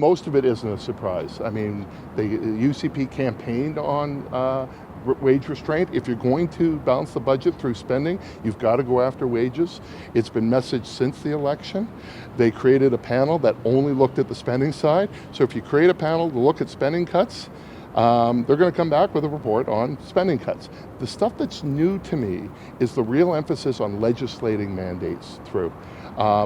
most of it isn't a surprise. I mean, the UCP campaigned on wage restraint. If you're going to balance the budget through spending, you've got to go after wages. It's been messaged since the election. They created a panel that only looked at the spending side. So if you create a panel to look at spending cuts, they're going to come back with a report on spending cuts. The stuff that's new to me is the real emphasis on legislating mandates through,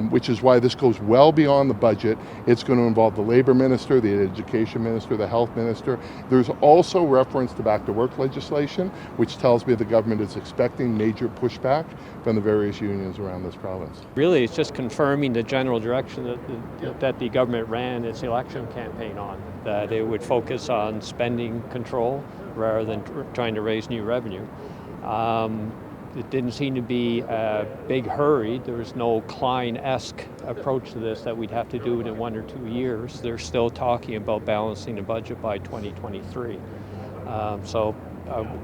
which is why this goes well beyond the budget. It's going to involve the labor minister, the education minister, the health minister. There's also reference to back to work legislation, which tells me the government is expecting major pushback from the various unions around this province. Really, it's just confirming the general direction that the government ran its election campaign on, that it would focus on spending control rather than trying to raise new revenue. It didn't seem to be a big hurry. There was no Klein-esque approach to this that we'd have to do it in 1 or 2 years. They're still talking about balancing the budget by 2023.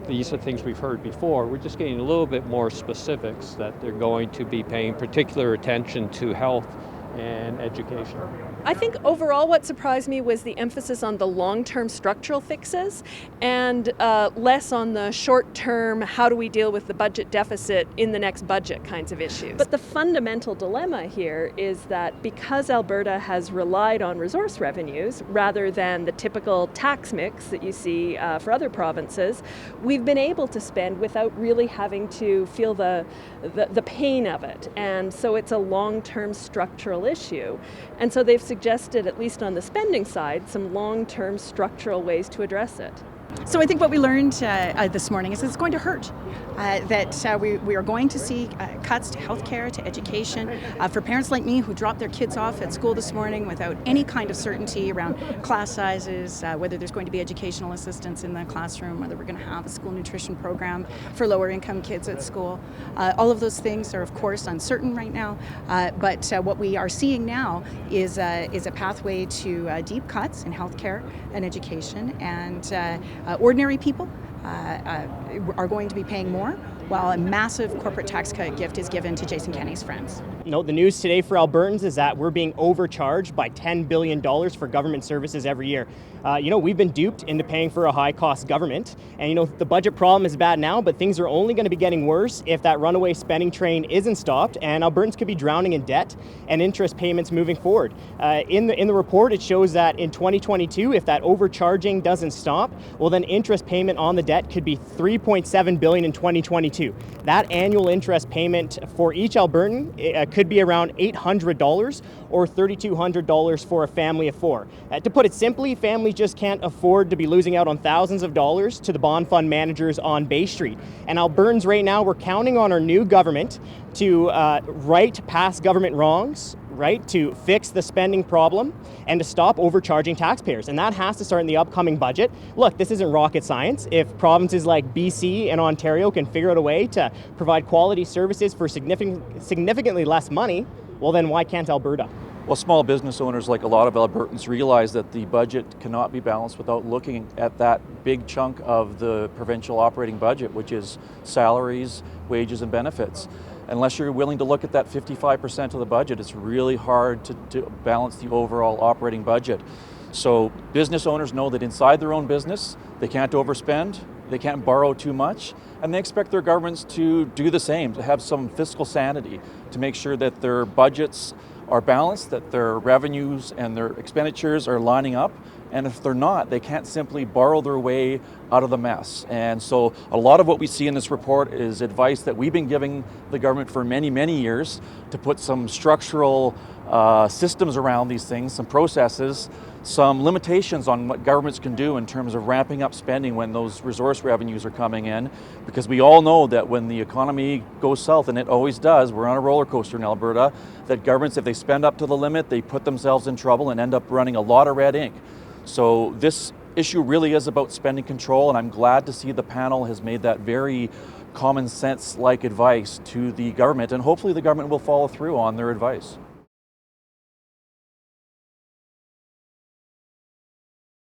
These are things we've heard before. We're just getting a little bit more specifics that they're going to be paying particular attention to health and education. I think overall what surprised me was the emphasis on the long-term structural fixes and less on the short-term, how do we deal with the budget deficit in the next budget kinds of issues. But the fundamental dilemma here is that because Alberta has relied on resource revenues rather than the typical tax mix that you see for other provinces, we've been able to spend without really having to feel the pain of it. And so it's a long-term structural issue. And so they've suggested, at least on the spending side, some long-term structural ways to address it. So I think what we learned this morning is it's going to hurt, that we are going to see cuts to healthcare, to education. For parents like me who dropped their kids off at school this morning without any kind of certainty around class sizes, whether there's going to be educational assistance in the classroom, whether we're going to have a school nutrition program for lower income kids at school. All of those things are of course uncertain right now, but what we are seeing now is a pathway to deep cuts in healthcare and education, and ordinary people are going to be paying more, while a massive corporate tax cut gift is given to Jason Kenney's friends. The news today for Albertans is that we're being overcharged by $10 billion for government services every year. We've been duped into paying for a high-cost government, and the budget problem is bad now, but things are only going to be getting worse if that runaway spending train isn't stopped, and Albertans could be drowning in debt and interest payments moving forward. In the report, it shows that in 2022, if that overcharging doesn't stop, well then interest payment on the debt could be $3.7 billion in 2022. That annual interest payment for each Albertan could be around $800 or $3,200 for a family of four. To put it simply, families just can't afford to be losing out on thousands of dollars to the bond fund managers on Bay Street. And Albertans right now, we're counting on our new government to right past government wrongs, right, to fix the spending problem and to stop overcharging taxpayers. And that has to start in the upcoming budget. Look, this isn't rocket science. If provinces like BC and Ontario can figure out a way to provide quality services for significantly less money, well then why can't Alberta? Well, small business owners, like a lot of Albertans, realize that the budget cannot be balanced without looking at that big chunk of the provincial operating budget, which is salaries, wages, and benefits. Unless you're willing to look at that 55% of the budget, it's really hard to balance the overall operating budget. So business owners know that inside their own business, they can't overspend, they can't borrow too much, and they expect their governments to do the same, to have some fiscal sanity, to make sure that their budgets are balanced, that their revenues and their expenditures are lining up. And if they're not, they can't simply borrow their way out of the mess. And so a lot of what we see in this report is advice that we've been giving the government for many, many years to put some structural systems around these things, some processes, some limitations on what governments can do in terms of ramping up spending when those resource revenues are coming in. Because we all know that when the economy goes south, and it always does, we're on a roller coaster in Alberta, that governments, if they spend up to the limit, they put themselves in trouble and end up running a lot of red ink. So this issue really is about spending control, and I'm glad to see the panel has made that very common sense-like advice to the government, and hopefully the government will follow through on their advice.